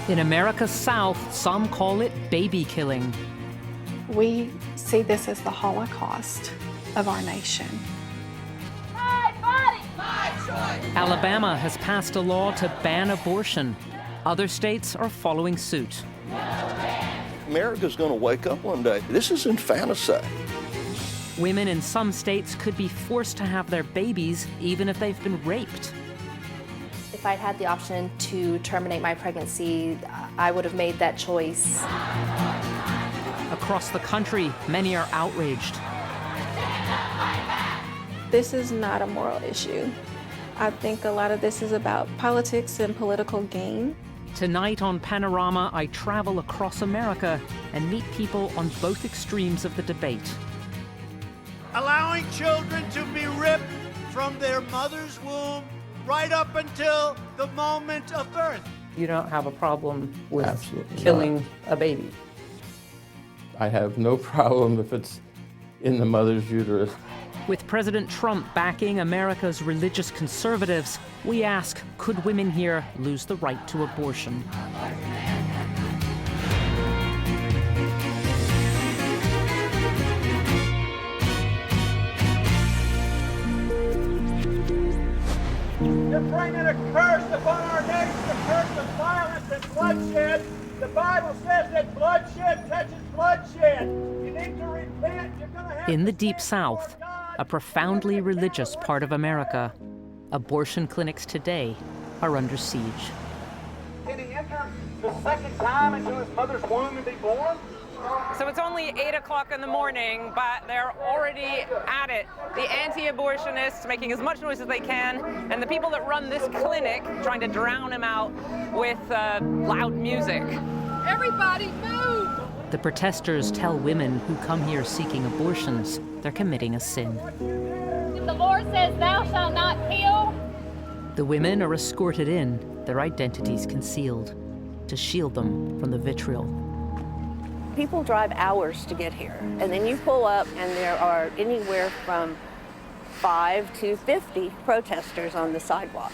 In America's South, some call it baby killing. We see this as the Holocaust of our nation. My body, my choice. Alabama has passed a law to ban abortion. Other states are following suit. America's going to wake up one day. This is infanticide. Women in some states could be forced to have their babies even if they've been raped. If I'd had the option to terminate my pregnancy, I would have made that choice. Across the country, many are outraged. This is not a moral issue. I think a lot of this is about politics and political gain. Tonight on Panorama, I travel across America and meet people on both extremes of the debate. Allowing children to be ripped from their mother's womb right up until the moment of birth. You don't have a problem with Absolutely killing a baby. I have no problem if it's in the mother's uterus. With President Trump backing America's religious conservatives, we ask, could women here lose the right to abortion? You're bringing a curse upon our nation, a curse of violence and bloodshed. The Bible says that bloodshed touches bloodshed. You need to repent. You're going to have In the to Deep stand before South, God. a profoundly religious part of America, abortion clinics today are under siege. Can he enter the second time into his mother's womb and be born? So it's only 8 o'clock in the morning, but they're already at it. The anti-abortionists making as much noise as they can, and the people that run this clinic trying to drown him out with loud music. Everybody move. The protesters tell women who come here seeking abortions they're committing a sin. If the Lord says thou shalt not kill, The women are escorted in, their identities concealed, to shield them from the vitriol. People drive hours to get here, and then you pull up and there are anywhere from 5 to 50 protesters on the sidewalk.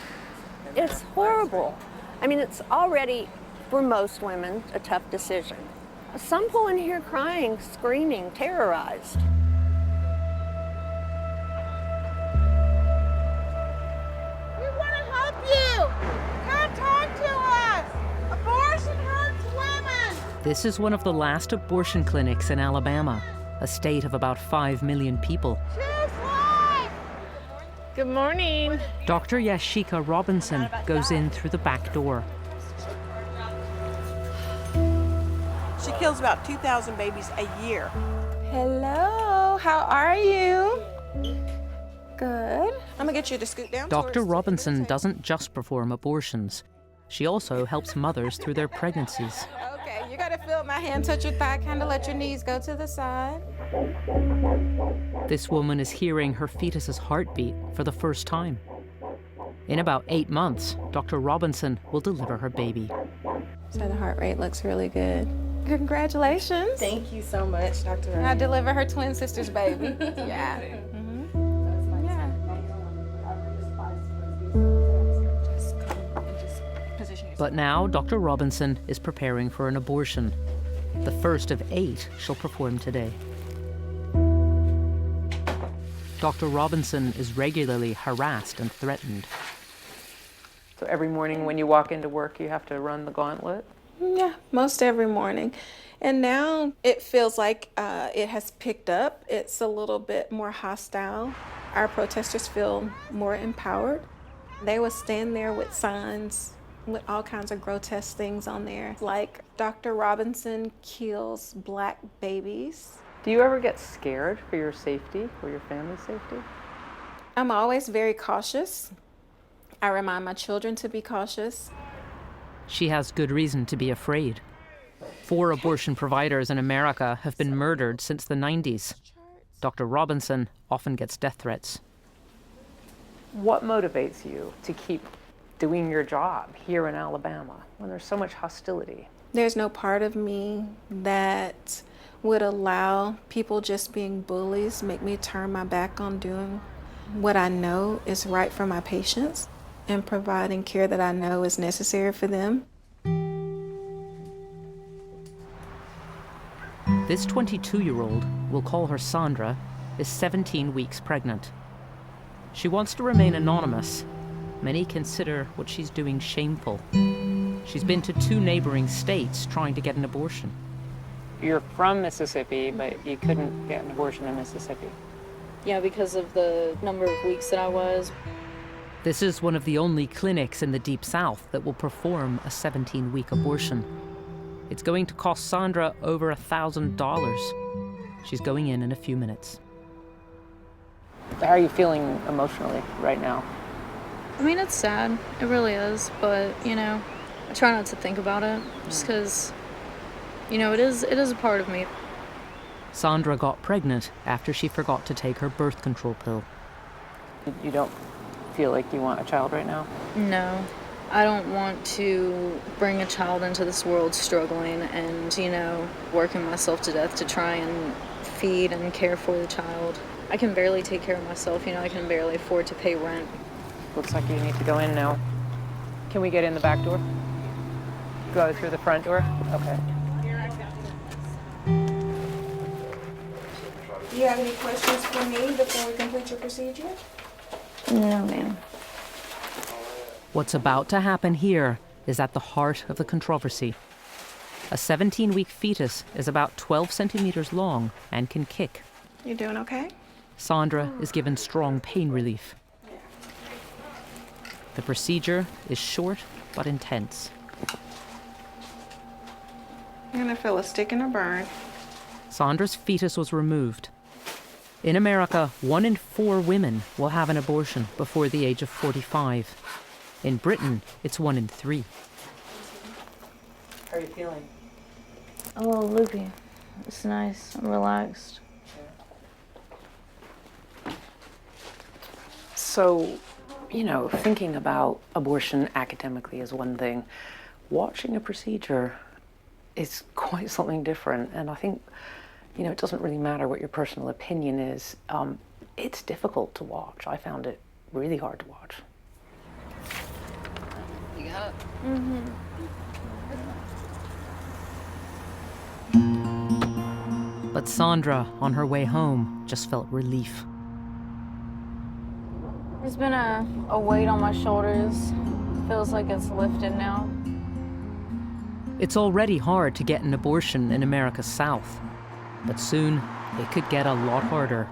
It's horrible. I mean, it's already, for most women, a tough decision. Some pull in here crying, screaming, terrorized. we want to help you. Come talk to us. Abortion hurts women. This is one of the last abortion clinics in Alabama, a state of about 5 million people. Choose life. Good morning. Dr. Yashika Robinson goes in through the back door. She kills about 2,000 babies a year. Hello, how are you? Good. I'm gonna get you to scoot down. Dr. Robinson doesn't just perform abortions. She also helps mothers through their pregnancies. Okay, you gotta feel my hand touch your thigh, kind of let your knees go to the side. This woman is hearing her fetus's heartbeat for the first time. In about 8 months, Dr. Robinson will deliver her baby. So the heart rate looks really good. Congratulations. Thank you so much, Dr. I deliver her twin sister's baby. Yeah. But now, Dr. Robinson is preparing for an abortion, the first of 8 she'll perform today. Dr. Robinson is regularly harassed and threatened. So every morning when you walk into work, you have to run the gauntlet? Yeah, most every morning. And now it feels like it has picked up. It's a little bit more hostile. Our protesters feel more empowered. They would stand there with signs with all kinds of grotesque things on there, like Dr. Robinson kills black babies. Do you ever get scared for your safety, for your family's safety? I'm always very cautious. I remind my children to be cautious. She has good reason to be afraid. 4 abortion providers in America have been murdered since the 90s. Dr. Robinson often gets death threats. What motivates you to keep doing your job here in Alabama when there's so much hostility? There's no part of me that would allow people just being bullies make me turn my back on doing what I know is right for my patients and providing care that I know is necessary for them. This 22-year-old, we'll call her Sandra, is 17 weeks pregnant. She wants to remain anonymous. Many consider what she's doing shameful. She's been to 2 neighboring states trying to get an abortion. You're from Mississippi, but you couldn't get an abortion in Mississippi. Yeah, because of the number of weeks that I was. This is one of the only clinics in the Deep South that will perform a 17-week abortion. It's going to cost Sandra over $1,000. She's going in a few minutes. How are you feeling emotionally right now? I mean, it's sad. It really is. But, you know, I try not to think about it just because, you know, it is a part of me. Sandra got pregnant after she forgot to take her birth control pill. You don't feel like you want a child right now? No. I don't want to bring a child into this world struggling and, you know, working myself to death to try and feed and care for the child. I can barely take care of myself, you know, I can barely afford to pay rent. Looks like you need to go in now. Can we get in the back door? Go through the front door? Okay. Do you have any questions for me before we complete your procedure? No, ma'am. What's about to happen here is at the heart of the controversy. A 17-week fetus is about 12 centimeters long and can kick. You doing okay? Sandra is given strong pain relief. The procedure is short but intense. You're gonna feel a stick and a burn. Sandra's fetus was removed. In America, 1 in 4 women will have an abortion before the age of 45. In Britain, it's 1 in 3. How are you feeling? A little loopy. It's nice. I'm relaxed. So, you know, thinking about abortion academically is one thing. Watching a procedure is quite something different. And I think, you know, it doesn't really matter what your personal opinion is. It's difficult to watch. I found it really hard to watch. You got it? Mm-hmm. But Sandra, on her way home, just felt relief. There's been a weight on my shoulders. Feels like it's lifted now. It's already hard to get an abortion in America's South, but soon it could get a lot harder.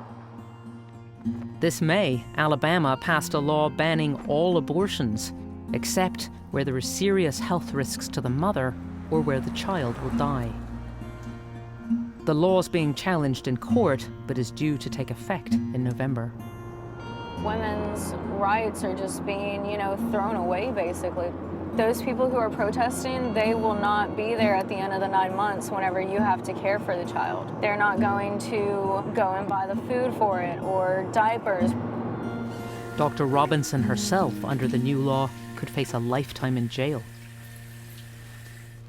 This May, Alabama passed a law banning all abortions, except where there are serious health risks to the mother or where the child will die. The law is being challenged in court, but is due to take effect in November. Women's rights are just being, you know, thrown away, basically. Those people who are protesting, they will not be there at the end of the 9 months whenever you have to care for the child. They're not going to go and buy the food for it or diapers. Dr. Robinson herself, under the new law, could face a lifetime in jail.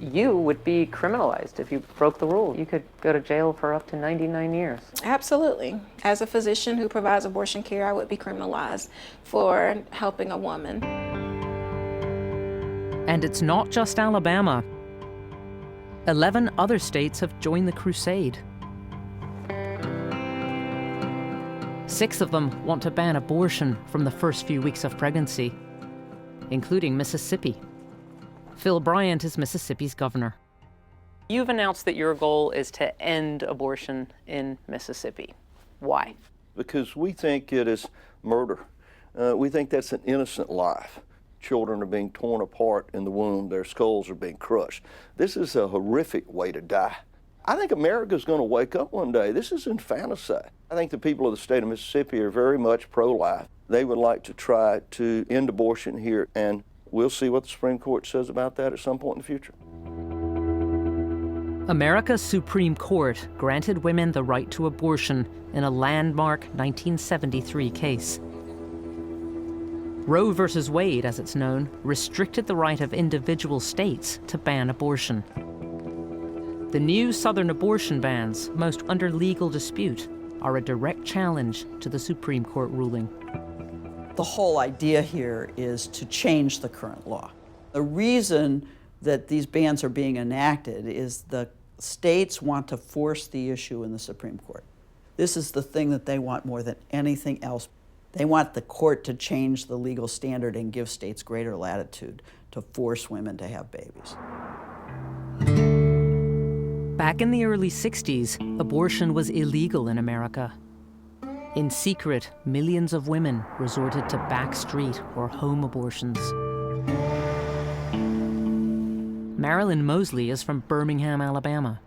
You would be criminalized if you broke the rule. You could go to jail for up to 99 years. Absolutely. As a physician who provides abortion care, I would be criminalized for helping a woman. And it's not just Alabama. 11 other states have joined the crusade. 6 of them want to ban abortion from the first few weeks of pregnancy, including Mississippi. Phil Bryant is Mississippi's governor. You've announced that your goal is to end abortion in Mississippi. Why? Because we think it is murder. We think that's an innocent life. Children are being torn apart in the womb. Their skulls are being crushed. This is a horrific way to die. I think America's going to wake up one day. This is infanticide. I think the people of the state of Mississippi are very much pro-life. They would like to try to end abortion here, and we'll see what the Supreme Court says about that at some point in the future. America's Supreme Court granted women the right to abortion in a landmark 1973 case. Roe v. Wade, as it's known, restricted the right of individual states to ban abortion. The new Southern abortion bans, most under legal dispute, are a direct challenge to the Supreme Court ruling. The whole idea here is to change the current law. The reason that these bans are being enacted is the States want to force the issue in the Supreme Court. This is the thing that they want more than anything else. They want the court to change the legal standard and give states greater latitude to force women to have babies. Back in the early 60s, abortion was illegal in America. In secret, millions of women resorted to backstreet or home abortions. Marilyn Mosley is from Birmingham, Alabama.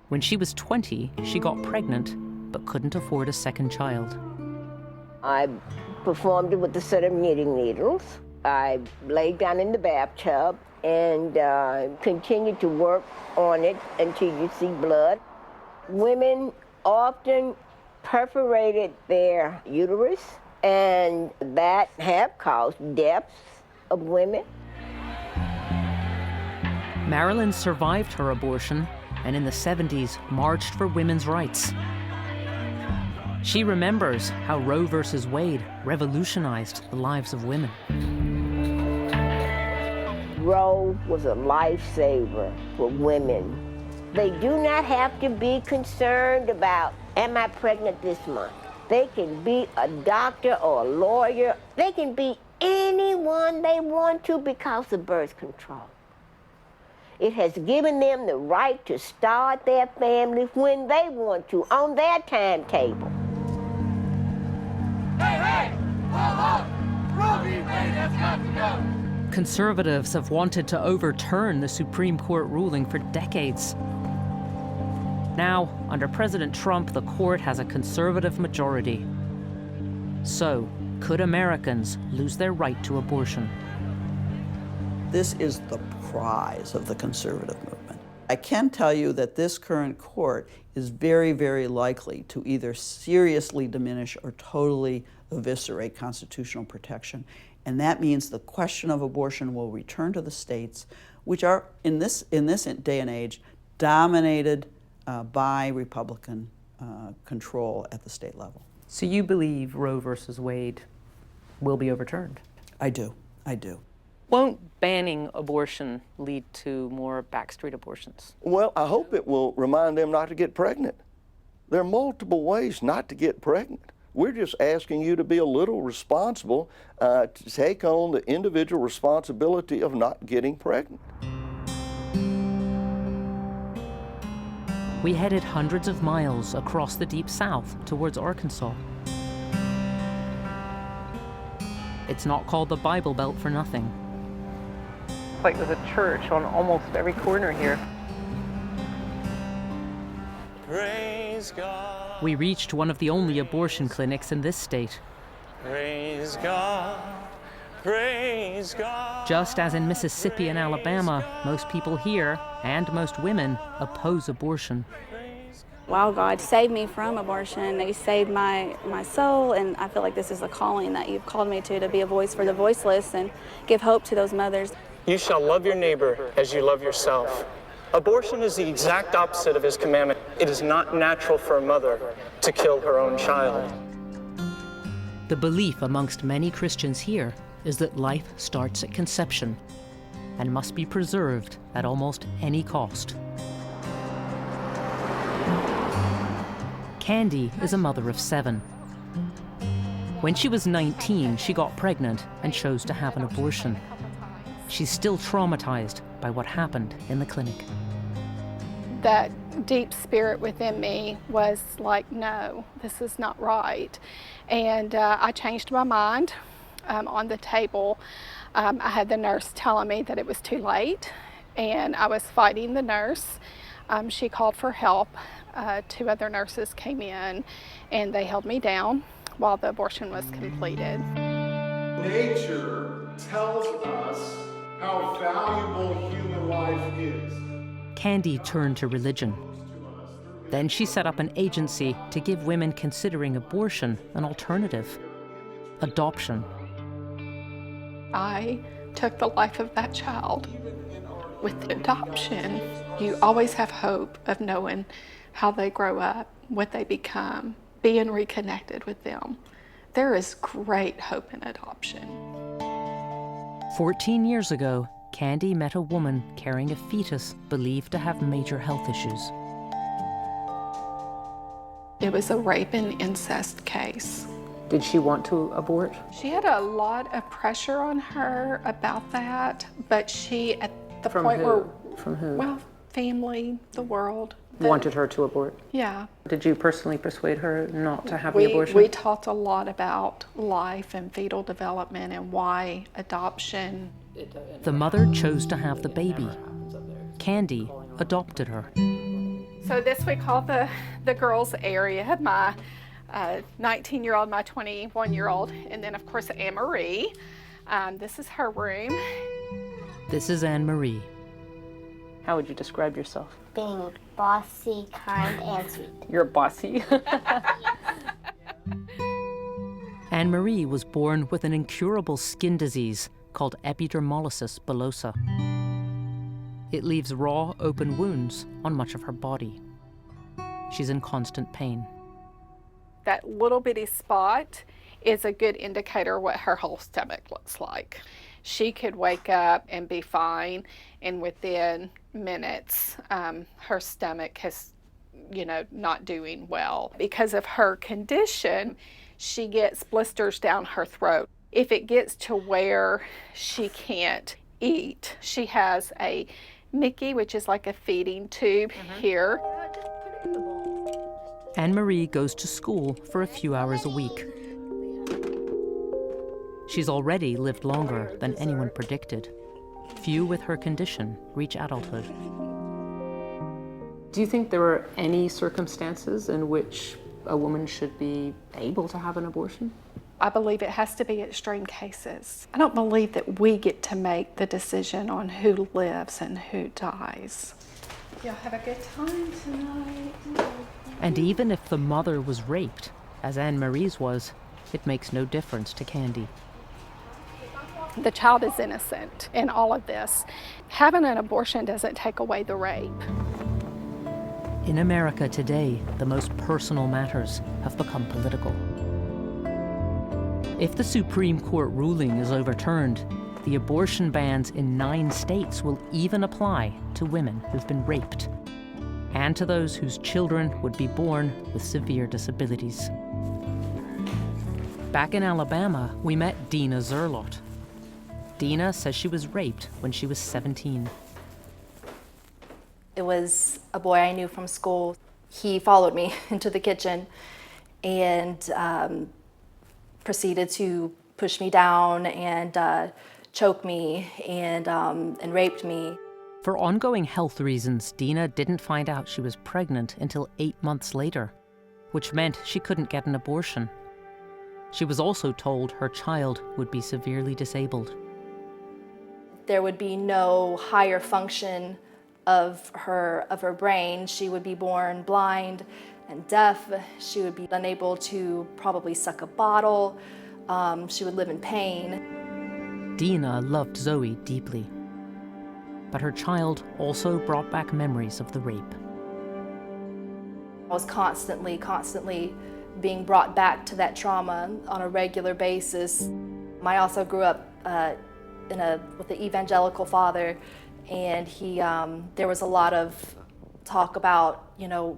When she was 20, she got pregnant, but couldn't afford a second child. I performed it with a set of knitting needles. I laid down in the bathtub and continued to work on it until you see blood. Women often perforated their uterus, and that have caused deaths of women. Marilyn survived her abortion and in the 70s marched for women's rights. She remembers how Roe versus Wade revolutionized the lives of women. Roe was a lifesaver for women. They do not have to be concerned about, am I pregnant this month? They can be a doctor or a lawyer. They can be anyone they want to because of birth control. It has given them the right to start their families when they want to, on their timetable. Hey, hey! Ho, ho! Roe v. Wade has got to go! Conservatives have wanted to overturn the Supreme Court ruling for decades. Now, under President Trump, the court has a conservative majority. So, could Americans lose their right to abortion? This is the prize of the conservative movement. I can tell you that this current court is very, very likely to either seriously diminish or totally eviscerate constitutional protection. And that means the question of abortion will return to the states, which are, in this day and age, dominated by Republican control at the state level. So you believe Roe versus Wade will be overturned? I do. I do. Won't banning abortion lead to more backstreet abortions? Well, I hope it will remind them not to get pregnant. There are multiple ways not to get pregnant. We're just asking you to be a little responsible, to take on the individual responsibility of not getting pregnant. We headed hundreds of miles across the Deep South towards Arkansas. It's not called the Bible Belt for nothing. It's like there's a church on almost every corner here. Praise God. We reached one of the only abortion clinics in this state. Praise God. Praise God. Just as in Mississippi and Alabama, most people here, and most women, oppose abortion. While God saved me from abortion, He saved my soul, and I feel like this is a calling that You've called me to be a voice for the voiceless and give hope to those mothers. You shall love your neighbor as you love yourself. Abortion is the exact opposite of His commandment. It is not natural for a mother to kill her own child. The belief amongst many Christians here is that life starts at conception and must be preserved at almost any cost. Candy is a mother of 7. When she was 19, she got pregnant and chose to have an abortion. She's still traumatized by what happened in the clinic. That deep spirit within me was like, no, this is not right. And I changed my mind on the table. I had the nurse telling me that it was too late, and I was fighting the nurse. She called for help. 2 other nurses came in, and they held me down while the abortion was completed. Nature tells us how valuable human life is. Candy turned to religion. Then she set up an agency to give women considering abortion an alternative: adoption. I took the life of that child. With adoption, you always have hope of knowing how they grow up, what they become, being reconnected with them. There is great hope in adoption. 14 years ago, Candy met a woman carrying a fetus believed to have major health issues. It was a rape and incest case. Did she want to abort? She had a lot of pressure on her about that, but she, at the point where... From who? Well, family, the world. Wanted her to abort? Yeah. Did you personally persuade her not to have the abortion? We talked a lot about life and fetal development and why adoption. The mother chose to have the baby. Candy adopted her. So this we call the girls area, my 19-year-old, my 21-year-old, and then of course Anne-Marie. This is her room. This is Anne-Marie. How would you describe yourself? Being bossy, kind, and sweet. You're bossy. Anne-Marie was born with an incurable skin disease called epidermolysis bullosa. It leaves raw, open wounds on much of her body. She's in constant pain. That little bitty spot is a good indicator what her whole stomach looks like. She could wake up and be fine, and within minutes, her stomach is, not doing well. Because of her condition, she gets blisters down her throat. If it gets to where she can't eat, she has a Mickey, which is like a feeding tube here. Anne-Marie goes to school for a few hours a week. She's already lived longer than anyone predicted. Few with her condition reach adulthood. Do you think there are any circumstances in which a woman should be able to have an abortion? I believe it has to be extreme cases. I don't believe that we get to make the decision on who lives and who dies. Y'all have a good time tonight. And even if the mother was raped, as Anne-Marie's was, it makes no difference to Candy. The child is innocent in all of this. Having an abortion doesn't take away the rape. In America today, the most personal matters have become political. If the Supreme Court ruling is overturned, the abortion bans in 9 states will even apply to women who've been raped, and to those whose children would be born with severe disabilities. Back in Alabama, we met Dina Zerlot. Dina says she was raped when she was 17. It was a boy I knew from school. He followed me into the kitchen and proceeded to push me down and choke me and raped me. For ongoing health reasons, Dina didn't find out she was pregnant until 8 months later, which meant she couldn't get an abortion. She was also told her child would be severely disabled. There would be no higher function of her brain. She would be born blind and deaf. She would be unable to probably suck a bottle. She would live in pain. Dina loved Zoe deeply, but her child also brought back memories of the rape. I was constantly being brought back to that trauma on a regular basis. I also grew up with an evangelical father, and there was a lot of talk about,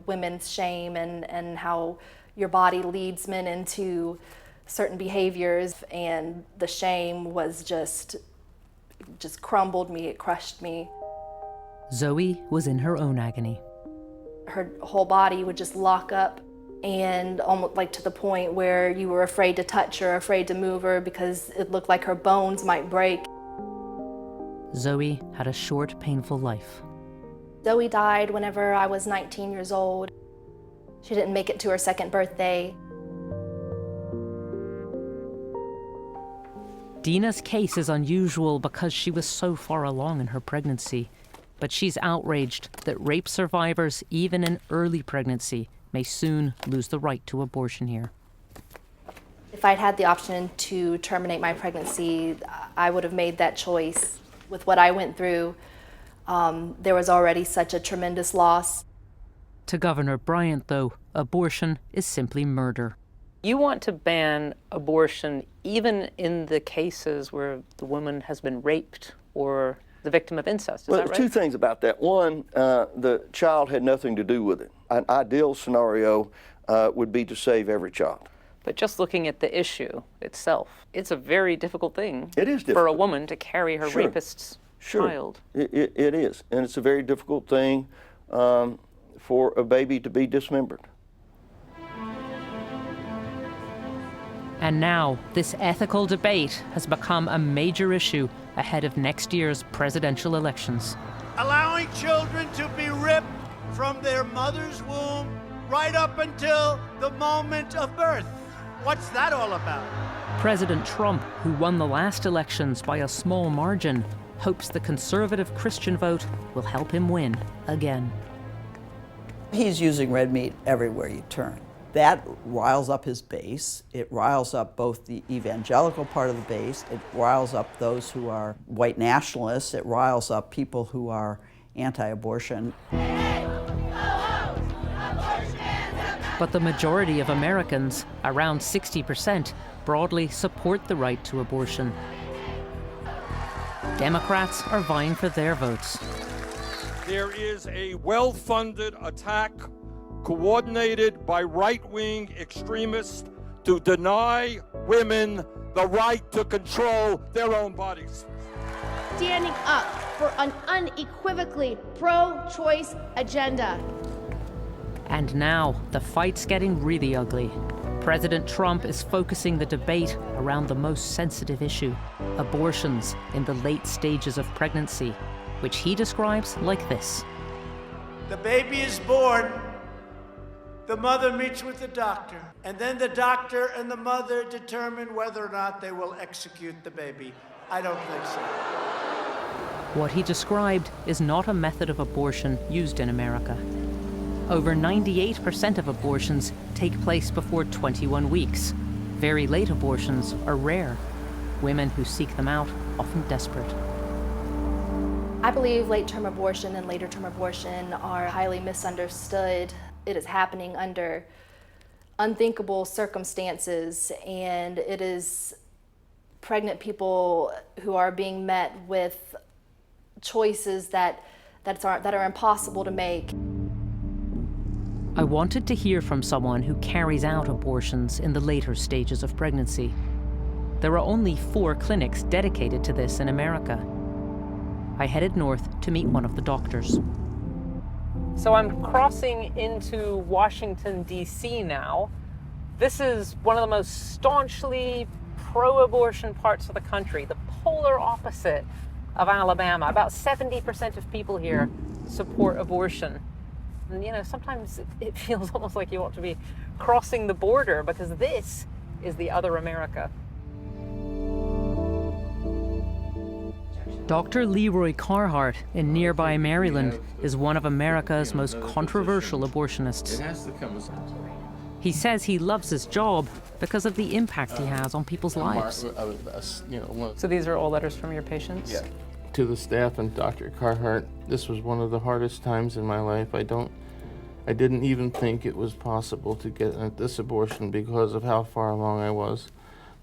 women's shame and how your body leads men into certain behaviors, and the shame was just crumbled me, it crushed me. Zoe was in her own agony. Her whole body would just lock up, and almost like to the point where you were afraid to touch her, afraid to move her because it looked like her bones might break. Zoe had a short, painful life. Zoe died whenever I was 19 years old. She didn't make it to her 2nd birthday. Dina's case is unusual because she was so far along in her pregnancy, but she's outraged that rape survivors, even in early pregnancy, may soon lose the right to abortion here. If I'd had the option to terminate my pregnancy, I would have made that choice. With what I went through, there was already such a tremendous loss. To Governor Bryant, though, abortion is simply murder. You want to ban abortion even in the cases where the woman has been raped or the victim of incest. Is Well, that right? two things about that. One, the child had nothing to do with it. An ideal scenario would be to save every child. But just looking at the issue itself, it's a very difficult thing It is for a difficult. woman to carry her Sure. rapist's Sure. child. It is, and it's a very difficult thing for a baby to be dismembered. And now, this ethical debate has become a major issue ahead of next year's presidential elections. Allowing children to be ripped from their mother's womb right up until the moment of birth. What's that all about? President Trump, who won the last elections by a small margin, hopes the conservative Christian vote will help him win again. He's using red meat everywhere you turn. That riles up his base. It riles up both the evangelical part of the base. It riles up those who are white nationalists. It riles up people who are anti-abortion. But the majority of Americans, around 60%, broadly support the right to abortion. Democrats are vying for their votes. There is a well-funded attack coordinated by right-wing extremists to deny women the right to control their own bodies. Standing up for an unequivocally pro-choice agenda. And now, the fight's getting really ugly. President Trump is focusing the debate around the most sensitive issue, abortions in the late stages of pregnancy, which he describes like this. The baby is born. The mother meets with the doctor, and then the doctor and the mother determine whether or not they will execute the baby. I don't think so. What he described is not a method of abortion used in America. Over 98% of abortions take place before 21 weeks. Very late abortions are rare. Women who seek them out often desperate. I believe late-term abortion and later-term abortion are highly misunderstood. It is happening under unthinkable circumstances, and it is pregnant people who are being met with choices that are impossible to make. I wanted to hear from someone who carries out abortions in the later stages of pregnancy. There are only 4 clinics dedicated to this in America. I headed north to meet one of the doctors. So I'm crossing into Washington, D.C. now. This is one of the most staunchly pro-abortion parts of the country, the polar opposite of Alabama. About 70% of people here support abortion. And, you know, sometimes it feels almost like you ought to be crossing the border, because this is the other America. Dr. Leroy Carhart in nearby Maryland is one of America's most controversial abortionists. It has to come as He says he loves his job because of the impact he has on people's lives. So these are all letters from your patients? Yeah. To the staff and Dr. Carhart, this was one of the hardest times in my life. I didn't even think it was possible to get this abortion because of how far along I was.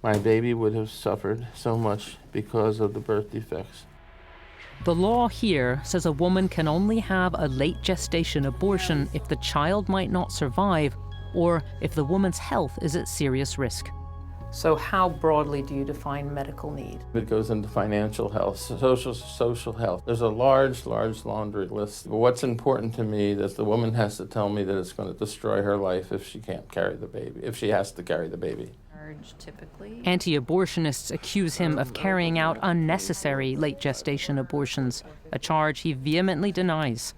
My baby would have suffered so much because of the birth defects. The law here says a woman can only have a late gestation abortion if the child might not survive or if the woman's health is at serious risk. So how broadly do you define medical need? It goes into financial health, social health. There's a large laundry list. But what's important to me is the woman has to tell me that it's going to destroy her life if she can't carry the baby, if she has to carry the baby. Typically. Anti-abortionists accuse him of carrying out unnecessary late gestation abortions, a charge he vehemently denies.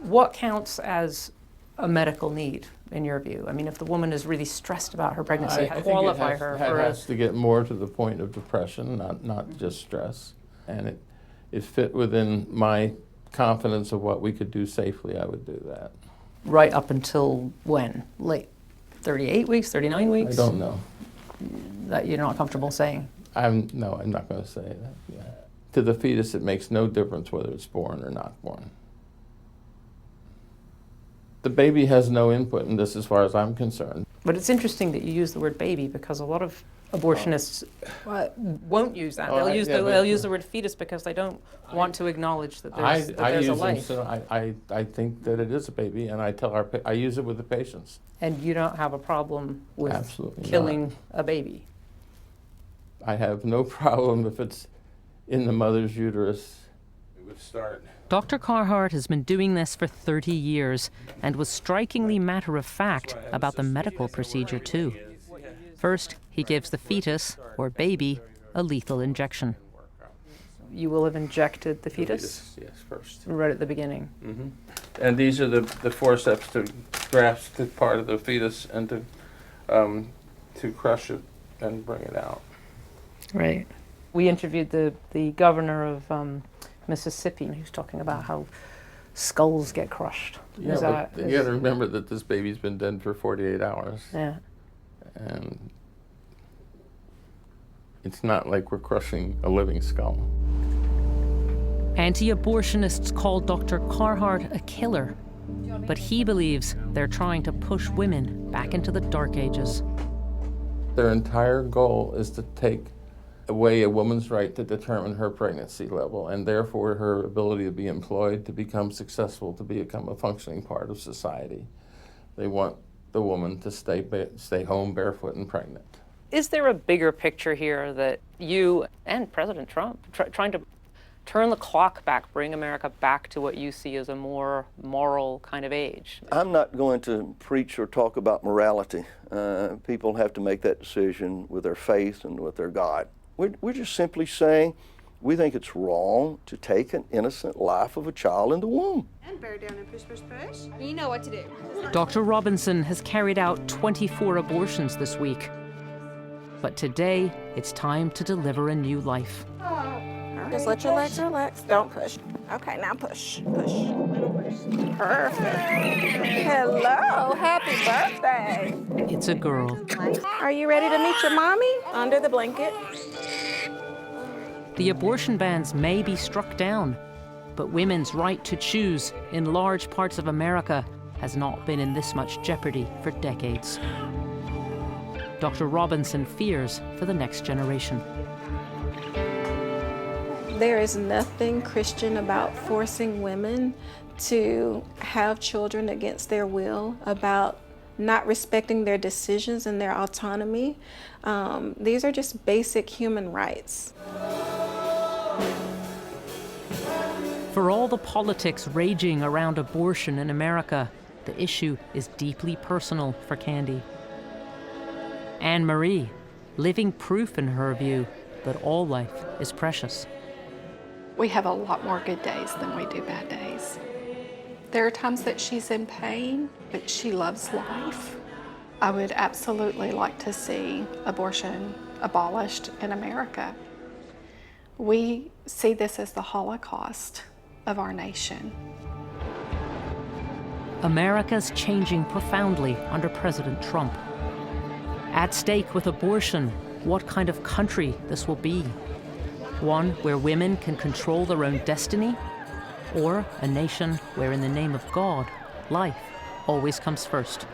What counts as a medical need, in your view? I mean, if the woman is really stressed about her pregnancy, qualify her for It has to get more to the point of depression, not just stress. And it fit within my confidence of what we could do safely, I would do that. Right up until when? Late 38 weeks, 39 weeks? I don't know. That you're not comfortable saying? I'm not going to say that. Yeah. To the fetus, it makes no difference whether it's born or not born. The baby has no input in this as far as I'm concerned. But it's interesting that you use the word baby, because a lot of abortionists won't use that. They'll use the word fetus because they don't want to acknowledge that there's a life. So I think that it is a baby, and I use it with the patients. And you don't have a problem with Absolutely killing a baby? I have no problem if it's in the mother's uterus. It would start. Dr. Carhart has been doing this for 30 years and was strikingly matter-of-fact about the medical procedure too. First, he gives the fetus, or baby, a lethal injection. You will have injected the fetus? Yes, first. Right at the beginning. Mm-hmm. And these are the forceps to grasp the part of the fetus and to crush it and bring it out. Right. We interviewed the governor of Mississippi, and he was talking about how skulls get crushed. Yeah, but you got to remember that this baby's been dead for 48 hours. Yeah. And it's not like we're crushing a living skull. Anti-abortionists call Dr. Carhart a killer, but he believes they're trying to push women back into the Dark Ages. Their entire goal is to take away a woman's right to determine her pregnancy level, and therefore her ability to be employed, to become successful, to become a functioning part of society. They want the woman to stay home barefoot and pregnant. Is there a bigger picture here that you and President Trump trying to turn the clock back, bring America back to what you see as a more moral kind of age? I'm not going to preach or talk about morality. People have to make that decision with their faith and with their God. We're just simply saying we think it's wrong to take an innocent life of a child in the womb. And bear down and push, push, push. You know what to do. Dr. Robinson has carried out 24 abortions this week. But today, it's time to deliver a new life. Just let your legs relax. Don't push. Okay, now push. Push. Perfect. Hello. Happy birthday. It's a girl. Are you ready to meet your mommy? Under the blanket. The abortion bans may be struck down, but women's right to choose in large parts of America has not been in this much jeopardy for decades. Dr. Robinson fears for the next generation. There is nothing Christian about forcing women to have children against their will, about not respecting their decisions and their autonomy. These are just basic human rights. For all the politics raging around abortion in America, the issue is deeply personal for Candy. Anne Marie, living proof in her view that all life is precious. We have a lot more good days than we do bad days. There are times that she's in pain, but she loves life. I would absolutely like to see abortion abolished in America. We see this as the Holocaust of our nation. America's changing profoundly under President Trump. At stake with abortion, what kind of country this will be. One where women can control their own destiny, or a nation where in the name of God, life always comes first.